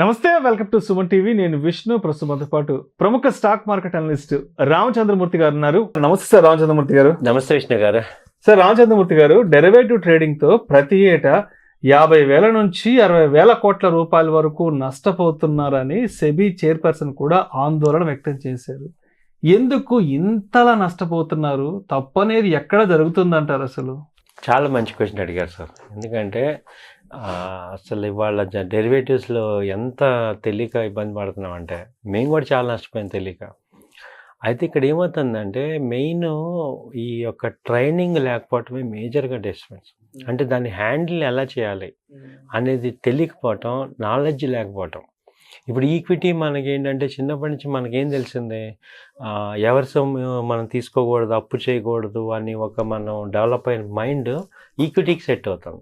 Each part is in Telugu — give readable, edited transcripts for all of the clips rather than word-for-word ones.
నమస్తే, వెల్కమ్ టు సుమన్ టీవీ. నేను విష్ణు. ప్రస్తుతంతో పాటు ప్రముఖ స్టాక్ మార్కెట్ అనలిస్ట్ రామచంద్రమూర్తి గారు ఉన్నారు. నమస్తే సార్ రామచంద్రమూర్తి గారు. నమస్తే విష్ణు గారు. సార్ రామచంద్రమూర్తి గారు, డెరివేటివ్ ట్రేడింగ్ తో ప్రతి ఏటా 50,000 నుంచి 60,000 కోట్ల రూపాయల వరకు నష్టపోతున్నారని సెబీ చైర్పర్సన్ కూడా ఆందోళన వ్యక్తం చేశారు. ఎందుకు ఇంతలా నష్టపోతున్నారు? తప్పనేది ఎక్కడ జరుగుతుందంటారు అసలు? చాలా మంచి క్వశ్చన్ అడిగారు సార్. ఎందుకంటే అసలు ఇవాళ డెరివేటివ్స్లో ఎంత తెలియక ఇబ్బంది పడుతున్నాం అంటే, మేము కూడా చాలా నష్టపోయాం తెలియక. అయితే ఇక్కడ ఏమవుతుందంటే మెయిన్ ఈ యొక్క ట్రైనింగ్ లేకపోవటమే మేజర్గా డిస్టర్బెన్స్. అంటే దాన్ని హ్యాండిల్ ఎలా చేయాలి అనేది తెలియకపోవటం, నాలెడ్జ్ లేకపోవటం. ఇప్పుడు ఈక్విటీ మనకి ఏంటంటే చిన్నప్పటి నుంచి మనకేం తెలిసిందే, ఎవరి సొమ్ము మనం తీసుకోకూడదు, అప్పు చేయకూడదు అని ఒక మనం డెవలప్ అయిన మైండ్ ఈక్విటీకి సెట్ అవుతాం.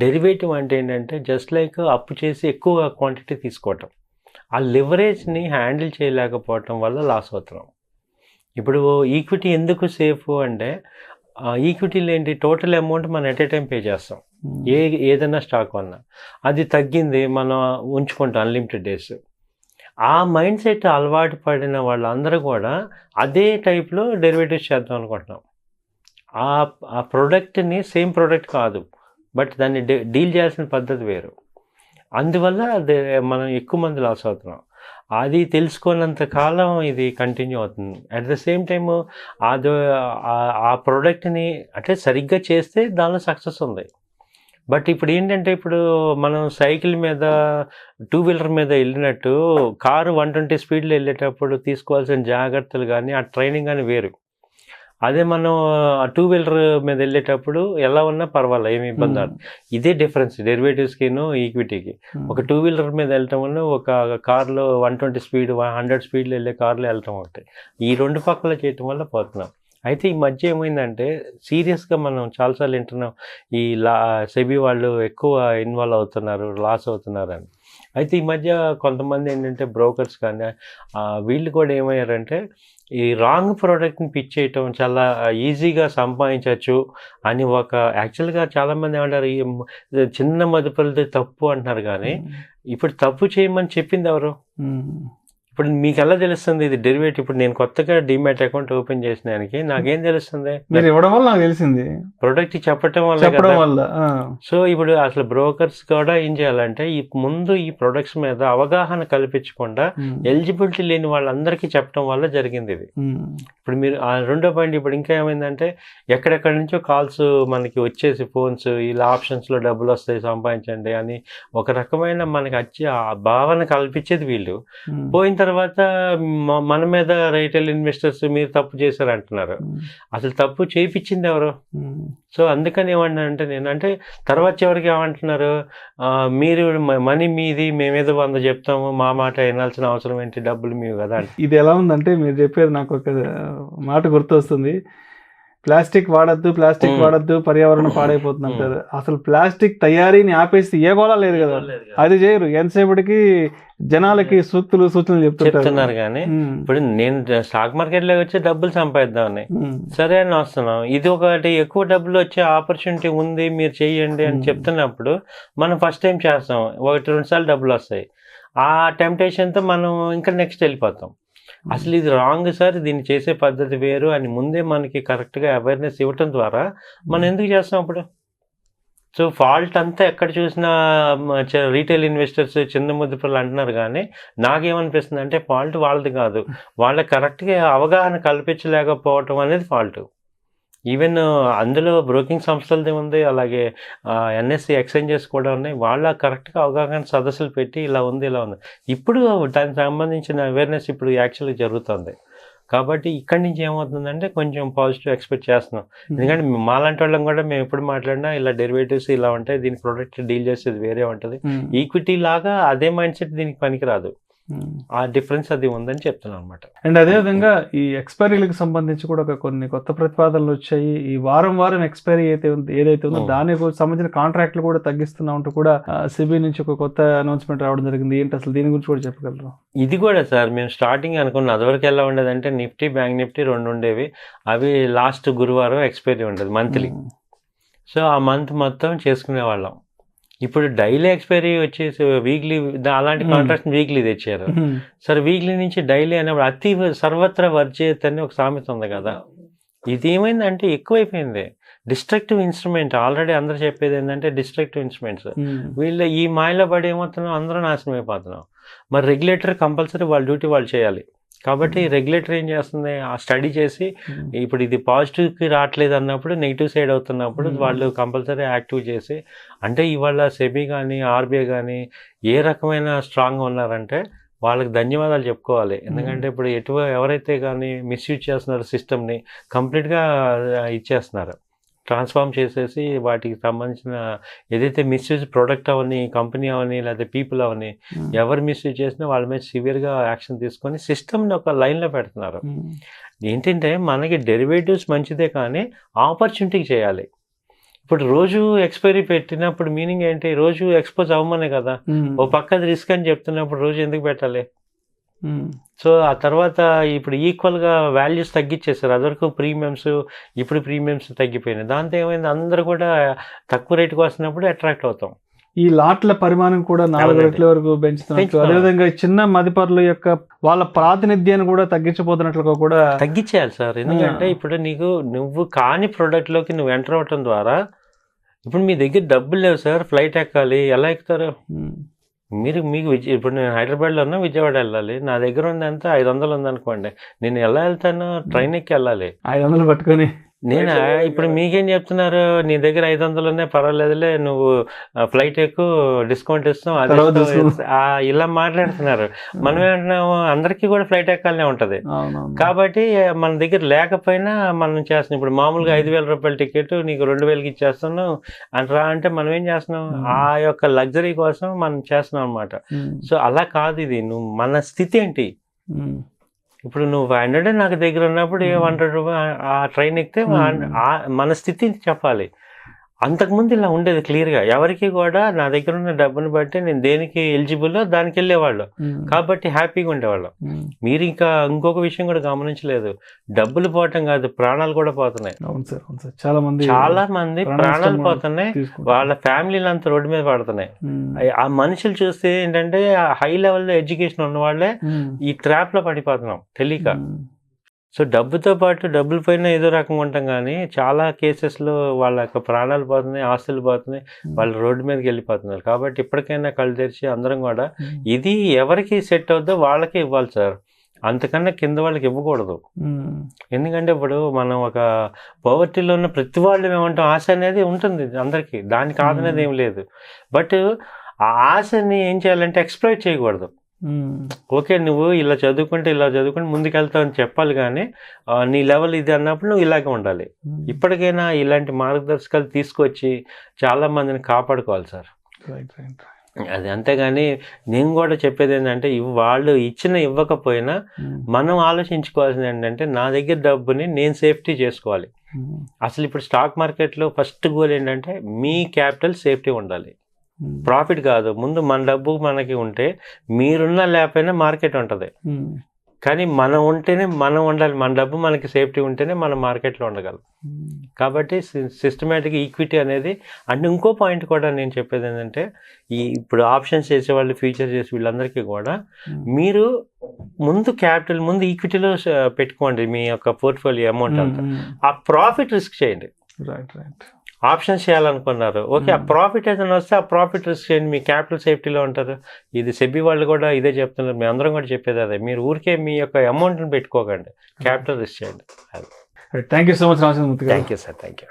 డెరివేటివ్ అంటే ఏంటంటే జస్ట్ లైక్ అప్పు చేసి ఎక్కువ క్వాంటిటీ తీసుకోవటం, ఆ లివరేజ్ని హ్యాండిల్ చేయలేకపోవటం వల్ల లాస్ అవుతున్నాం. ఇప్పుడు ఈక్విటీ ఎందుకు సేఫ్ అంటే, ఈక్విటీలో ఏంటి, టోటల్ అమౌంట్ మనం ఎట్ ఏ టైం పే చేస్తాం. ఏదైనా స్టాక్ వల్ల అది తగ్గింది మనం ఉంచుకుంటాం అన్లిమిటెడ్ డేస్. ఆ మైండ్ సెట్ అలవాటు పడిన వాళ్ళందరూ కూడా అదే టైప్లో డెరివేటివ్స్ చేద్దాం అనుకుంటున్నాం. ఆ ప్రోడక్ట్ని సేమ్ ప్రోడక్ట్ కాదు, బట్ దాన్ని డీల్ చేయాల్సిన పద్ధతి వేరు. అందువల్ల మనం ఎక్కువ మంది లాస్ అవుతున్నాం. అది తెలుసుకున్నంత కాలం ఇది కంటిన్యూ అవుతుంది. అట్ ద సేమ్ టైము ఆ ప్రోడక్ట్ని అంటే సరిగ్గా చేస్తే దానిలో సక్సెస్ ఉంది. బట్ ఇప్పుడు ఏంటంటే, ఇప్పుడు మనం సైకిల్ మీద, టూ వీలర్ మీద వెళ్ళినట్టు కారు 120 స్పీడ్లో వెళ్ళేటప్పుడు తీసుకోవాల్సిన జాగ్రత్తలు కానీ ఆ ట్రైనింగ్ కానీ వేరు. అదే మనం టూ వీలర్ మీద వెళ్ళేటప్పుడు ఎలా ఉన్నా పర్వాలేదు, ఏమి ఇబ్బంది రాదు. ఇదే డిఫరెన్స్ డెరివేటివ్స్కిను ఈక్విటీకి. ఒక టూ వీలర్ మీద వెళ్ళటం వల్ల ఒక కార్లో 120 స్పీడ్ 100 స్పీడ్లో వెళ్ళే కార్లో వెళ్ళటం ఒకటి. ఈ రెండు పక్కల చేయటం వల్ల పోతున్నాం. అయితే ఈ మధ్య ఏమైందంటే సీరియస్గా మనం చాలాసార్లు వింటున్నాం, ఈ సెబీ వాళ్ళు ఎక్కువ ఇన్వాల్వ్ అవుతున్నారు, లాస్ అవుతున్నారు అని. అయితే ఈ మధ్య కొంతమంది ఏంటంటే బ్రోకర్స్ కానీ వీళ్ళు కూడా ఏమయ్యారంటే, ఈ రాంగ్ ప్రోడక్ట్ని పిచ్ చేయటం చాలా ఈజీగా సంపాదించవచ్చు అని యాక్చువల్గా చాలామంది ఏమంటారు, ఈ చిన్న మదుపులది తప్పు అంటున్నారు. కానీ ఇప్పుడు తప్పు చేయమని చెప్పింది ఎవరు? ఇప్పుడు మీకు ఎలా తెలుస్తుంది ఇది డెరివేటివ్? ఇప్పుడు నేను కొత్తగా డిమాట్ అకౌంట్ ఓపెన్ చేసినానికి నాకేం తెలుస్తుంది? మీరు ఇవ్వడం వల్ల నాకు తెలిసింది, ప్రొడక్ట్ చెప్పడం వల్ల. సో ఇప్పుడు అసలు బ్రోకర్స్ కూడా ఏం చేయాలంటే, ముందు ఈ ప్రొడక్ట్స్ మీద అవగాహన కల్పించకుండా ఎలిజిబిలిటీ లేని వాళ్ళందరికీ చెప్పడం వల్ల జరిగింది ఇది. ఇప్పుడు మీరు రెండో పాయింట్, ఇప్పుడు ఇంకా ఏమైందంటే ఎక్కడెక్కడి నుంచో కాల్స్ మనకి వచ్చేసి ఫోన్స్, ఇలా ఆప్షన్స్లో డబ్బులు వస్తాయి సంపాదించండి అని ఒక రకమైన మనకి వచ్చి ఆ భావన కల్పించేది వీళ్ళు. పోయిన తర్వాత మన మీద రైటైల్ ఇన్వెస్టర్స్ మీరు తప్పు చేశారు అంటున్నారు. అసలు తప్పు చేయించింది ఎవరు? సో అందుకని ఏమన్నానంటే నేను, అంటే తర్వాత చివరికి ఏమంటున్నారు, మీరు మనీ మీది, మేమేదో 100 చెప్తాము, మా మాట వినాల్సిన అవసరం ఏంటి, డబ్బులు మీవి కదా. ఇది ఎలా ఉందంటే, మీరు చెప్పేది నాకు ఒక మాట గుర్తొస్తుంది. ప్లాస్టిక్ వాడద్దు పర్యావరణం పాడైపోతుంది అంటారు. అసలు ప్లాస్టిక్ తయారీని ఆపేసి ఏ గోళ లేదు కదా, అది చేయరు. ఎంతసేపటికి జనాలకి సూక్తులు సూచనలు చెప్తున్నారు. కానీ ఇప్పుడు నేను స్టాక్ మార్కెట్లో వచ్చి డబ్బులు సంపాదిద్దామని సరే అని వస్తున్నాం. ఇది ఒకటి ఎక్కువ డబ్బులు వచ్చే ఆపర్చునిటీ ఉంది, మీరు చెయ్యండి అని చెప్తున్నప్పుడు మనం ఫస్ట్ టైం చేస్తాం, 1-2 సార్లు డబ్బులు వస్తాయి. ఆ టెంప్టేషన్తో మనం ఇంకా నెక్స్ట్ వెళ్ళిపోతాం. అసలు ఇది రాంగ్ సార్, దీన్ని చేసే పద్ధతి వేరు అని ముందే మనకి కరెక్ట్గా అవేర్నెస్ ఇవ్వటం ద్వారా మనం ఎందుకు చేస్తాం అప్పుడు? సో ఫాల్ట్ అంతా ఎక్కడ చూసినా రీటైల్ ఇన్వెస్టర్స్, చిన్న ముద్దుపల్లి అంటున్నారు. కానీ నాకేమనిపిస్తుంది అంటే, ఫాల్ట్ వాళ్ళది కాదు, వాళ్ళకి కరెక్ట్గా అవగాహన కల్పించలేకపోవటం అనేది ఫాల్ట్. ఈవెన్ అందులో బ్రోకింగ్ సంస్థలది ఉంది, అలాగే ఎన్ఎస్సి ఎక్స్చేంజెస్ కూడా ఉన్నాయి. వాళ్ళ కరెక్ట్గా అవగాహన సదస్సులు పెట్టి ఇలా ఉంది ఇప్పుడు దానికి సంబంధించిన అవేర్నెస్ ఇప్పుడు యాక్చువల్గా జరుగుతుంది. కాబట్టి ఇక్కడి నుంచి ఏమవుతుందంటే కొంచెం పాజిటివ్ ఎక్స్పెక్ట్ చేస్తున్నాం. ఎందుకంటే మాలాంటి వాళ్ళం కూడా మేము ఎప్పుడు మాట్లాడినా ఇలా డెరివేటివ్స్ ఇలా ఉంటాయి, దీని ప్రోడక్ట్ డీల్ చేసేది వేరే ఉంటుంది. ఈక్విటీ లాగా అదే మైండ్ సెట్ దీనికి పనికిరాదు. ఆ డిఫరెన్స్ అది ఉందని చెప్తున్నాను అనమాట. అండ్ అదేవిధంగా ఈ ఎక్స్పైరీలకు సంబంధించి కూడా కొన్ని కొత్త ప్రతిపాదనలు వచ్చాయి. ఈ వారం ఎక్స్పైరీ ఏదైతే ఉందో దానికి సంబంధించిన కాంట్రాక్ట్లు కూడా తగ్గిస్తున్నా ఉంటూ కూడా సెబీ నుంచి ఒక కొత్త అనౌన్స్మెంట్ రావడం జరిగింది. ఏంటి అసలు దీని గురించి కూడా చెప్పగలరు? ఇది కూడా సార్ మేము స్టార్టింగ్ అనుకున్నాం, అదివరకు ఎలా ఉండేదంటే నిఫ్టీ, బ్యాంక్ నిఫ్టీ 2 ఉండేవి. అవి లాస్ట్ గురువారం ఎక్స్పైరీ ఉంటుంది మంత్లీ. సో ఆ మంత్ మొత్తం చేసుకునే వాళ్ళం. ఇప్పుడు డైలీ ఎక్స్పైరీ వచ్చేసి వీక్లీ అలాంటి కాంట్రాక్ట్ వీక్లీ తెచ్చారు. సరే వీక్లీ నుంచి డైలీ అనేప్పుడు అతి సర్వత్ర వర్జేత్ అని ఒక సామెత ఉంది కదా, ఇది ఏమైందంటే ఎక్కువైపోయింది. డిస్ట్రక్టివ్ ఇన్స్ట్రుమెంట్ ఆల్రెడీ అందరూ చెప్పేది ఏంటంటే డిస్ట్రక్టివ్ ఇన్స్ట్రుమెంట్స్. వీళ్ళు ఈ మాయలో పడి ఏమవుతున్నాం, అందరూ నాశనం అయిపోతున్నాం. మరి రెగ్యులేటర్ కంపల్సరీ వాళ్ళ డ్యూటీ వాళ్ళు చేయాలి. కాబట్టి రెగ్యులేటర్ ఏం చేస్తుంది, ఆ స్టడీ చేసి ఇప్పుడు ఇది పాజిటివ్కి రావట్లేదు అన్నప్పుడు నెగిటివ్ సైడ్ అవుతున్నప్పుడు వాళ్ళు కంపల్సరీ యాక్టివ్ చేసి, అంటే ఇవాళ సెబీ కానీ ఆర్బీఐ కానీ ఏ రకమైన స్ట్రాంగ్గా ఉన్నారంటే వాళ్ళకి ధన్యవాదాలు చెప్పుకోవాలి. ఎందుకంటే ఇప్పుడు ఎవరైతే కానీ మిస్యూజ్ చేస్తున్నారో సిస్టమ్ని కంప్లీట్గా ఇచ్చేస్తున్నారు, ట్రాన్స్ఫార్మ్ చేసేసి వాటికి సంబంధించిన ఏదైతే మిస్యూజ్ ప్రోడక్ట్ అవని, కంపెనీ అవని, లేకపోతే పీపుల్ అవని ఎవరు మిస్యూజ్ చేసినా వాళ్ళ మీద సివియర్గా యాక్షన్ తీసుకొని సిస్టమ్ని ఒక లైన్లో పెడుతున్నారు. ఏంటంటే మనకి డెరివేటివ్స్ మంచిదే కానీ ఆపర్చునిటీకి చేయాలి. ఇప్పుడు రోజు ఎక్స్పైరీ పెట్టినప్పుడు మీనింగ్ ఏంటి, రోజు ఎక్స్పోజ్ అవ్వమనే కదా. ఓ పక్కది రిస్క్ అని చెప్తున్నప్పుడు రోజు ఎందుకు పెట్టాలి? సో ఆ తర్వాత ఇప్పుడు ఈక్వల్గా వాల్యూస్ తగ్గించేసారు. అదివరకు ప్రీమియమ్స్, ఇప్పుడు ప్రీమియమ్స్ తగ్గిపోయినాయి. దాంతో ఏమైంది, అందరూ కూడా తక్కువ రేటుకి వస్తున్నప్పుడు అట్రాక్ట్ అవుతాం. ఈ లాట్ల పరిమాణం కూడా 4 రెట్ల వరకు పెంచుతున్నట్టు, అదేవిధంగా చిన్న మదుపరుల యొక్క వాళ్ళ ప్రాతినిధ్యాన్ని కూడా తగ్గించబోతున్నట్లుగా కూడా తగ్గించేయాలి సార్. ఎందుకంటే ఇప్పుడు నువ్వు కాని ప్రోడక్ట్లోకి నువ్వు ఎంటర్ అవటం ద్వారా, ఇప్పుడు మీ దగ్గర డబ్బులు లేవు సార్, ఫ్లైట్ ఎక్కాలి, ఎలా ఎక్కుతారు? మీకు ఇప్పుడు నేను హైదరాబాద్లో ఉన్నా, విజయవాడ వెళ్ళాలి, నా దగ్గర ఉంది ఎంత 500 ఉందనుకోండి, నేను ఎలా వెళ్తాను? ట్రైన్ ఎక్కి వెళ్ళాలి. 500 పట్టుకొని నేను ఇప్పుడు మీకేం చెప్తున్నారు, నీ దగ్గర 500 ఉన్నాయి పర్వాలేదులే, నువ్వు ఫ్లైట్ ఎక్కువ డిస్కౌంట్ ఇస్తాం, అది ఇలా మాట్లాడుతున్నారు. మనం ఏమంటున్నాము, అందరికీ కూడా ఫ్లైట్ ఎక్కాలనే ఉంటుంది. కాబట్టి మన దగ్గర లేకపోయినా మనం చేస్తున్నాం. ఇప్పుడు మామూలుగా 5,000 రూపాయల టికెట్ నీకు 2,000కి ఇచ్చేస్తున్నాం అంటారా, అంటే మనం ఏం చేస్తున్నాం, ఆ యొక్క లగ్జరీ కోసం మనం చేస్తున్నాం అనమాట. సో అలా కాదు ఇది. నువ్వు మన స్థితి ఏంటి, ఇప్పుడు నువ్వు 500 నాకు దగ్గర ఉన్నప్పుడు 100 రూపాయలు ఆ ట్రైన్ ఎక్కితే మన స్థితిని చెప్పాలి. అంతకుముందు ఇలా ఉండేది క్లియర్గా, ఎవరికి కూడా నా దగ్గర ఉన్న డబ్బుని బట్టి నేను దేనికి ఎలిజిబుల్లో దానికి వెళ్ళేవాళ్ళు, కాబట్టి హ్యాపీగా ఉండేవాళ్ళు. మీరు ఇంకా ఇంకొక విషయం కూడా గమనించలేదు, డబ్బులు పోవటం కాదు, ప్రాణాలు కూడా పోతున్నాయి. చాలా మంది ప్రాణాలు పోతున్నాయి, వాళ్ళ ఫ్యామిలీలు అంతా రోడ్డు మీద పడుతున్నాయి. ఆ మనుషులు చూస్తే ఏంటంటే హై లెవెల్లో ఎడ్యుకేషన్ ఉన్న వాళ్ళే ఈ ట్రాప్ లో పడిపోతున్నాం తెలియక. సో డబ్బుతో పాటు డబ్బులు పైన ఏదో రకంగా ఉంటాం, కానీ చాలా కేసెస్లో వాళ్ళ యొక్క ప్రాణాలు పోతున్నాయి, ఆస్తులు పోతున్నాయి, వాళ్ళు రోడ్డు మీదకి వెళ్ళిపోతున్నారు. కాబట్టి ఇప్పటికైనా కళ్ళు తెరిచి అందరం కూడా ఇది ఎవరికి సెట్ అవుద్దో వాళ్ళకే ఇవ్వాలి సార్, అంతకన్నా కింద వాళ్ళకి ఇవ్వకూడదు. ఎందుకంటే ఇప్పుడు మనం ఒక పవర్టీలో ఉన్న ప్రతి వాళ్ళు ఏమంటాం, ఆశ అనేది ఉంటుంది అందరికీ, దానికి కాదనేది ఏం లేదు. బట్ ఆ ఆశని ఏం చేయాలంటే ఎక్స్ప్లాయిట్ చేయకూడదు. ఓకే, నువ్వు ఇలా చదువుకుంటే ముందుకెళ్తావు అని చెప్పాలి, కానీ నీ లెవెల్ ఇది అన్నప్పుడు నువ్వు ఇలాగే ఉండాలి. ఇప్పటికైనా ఇలాంటి మార్గదర్శకాలు తీసుకొచ్చి చాలా మందిని కాపాడుకోవాలి సార్. అది అంతేగాని నేను కూడా చెప్పేది ఏంటంటే, వాళ్ళు ఇవ్వకపోయినా మనం ఆలోచించుకోవాల్సింది ఏంటంటే, నా దగ్గర డబ్బుని నేను సేఫ్టీ చేసుకోవాలి. అసలు ఇప్పుడు స్టాక్ మార్కెట్లో ఫస్ట్ గోల్ ఏంటంటే మీ క్యాపిటల్ సేఫ్టీ ఉండాలి, ప్రాఫిట్ కాదు. ముందు మన డబ్బు మనకి ఉంటే, మీరున్నా లేకపోయినా మార్కెట్ ఉంటుంది, కానీ మనం ఉంటేనే మనం ఉండాలి. మన డబ్బు మనకి సేఫ్టీ ఉంటేనే మనం మార్కెట్లో ఉండగలం. కాబట్టి సిస్టమేటిక్ ఈక్విటీ అనేది. అండ్ ఇంకో పాయింట్ కూడా నేను చెప్పేది ఏంటంటే, ఇప్పుడు ఆప్షన్స్ చేసేవాళ్ళు, ఫ్యూచర్ చేసే వీళ్ళందరికీ కూడా మీరు ముందు ఈక్విటీలో పెట్టుకోండి మీ యొక్క పోర్ట్ఫోలియో అమౌంట్ అంతా. ఆ ప్రాఫిట్ రిస్క్ చేయండి. ఆప్షన్స్ చేయాలనుకున్నారు, ఓకే, ఆ ప్రాఫిట్ ఏదైనా వస్తే ఆ ప్రాఫిట్ రిస్క్ చేయండి, మీ క్యాపిటల్ సేఫ్టీలో ఉంటారు. ఇది సెబీ వాళ్ళు కూడా ఇదే చెప్తున్నారు, మీ అందరం కూడా చెప్పేది అదే. మీరు ఊరికే మీ యొక్క అమౌంట్ని పెట్టుకోకండి, క్యాపిటల్ రిస్క్ చేయండి. Thank you so much Ramachandramurthy garu. Thank you sir, thank you.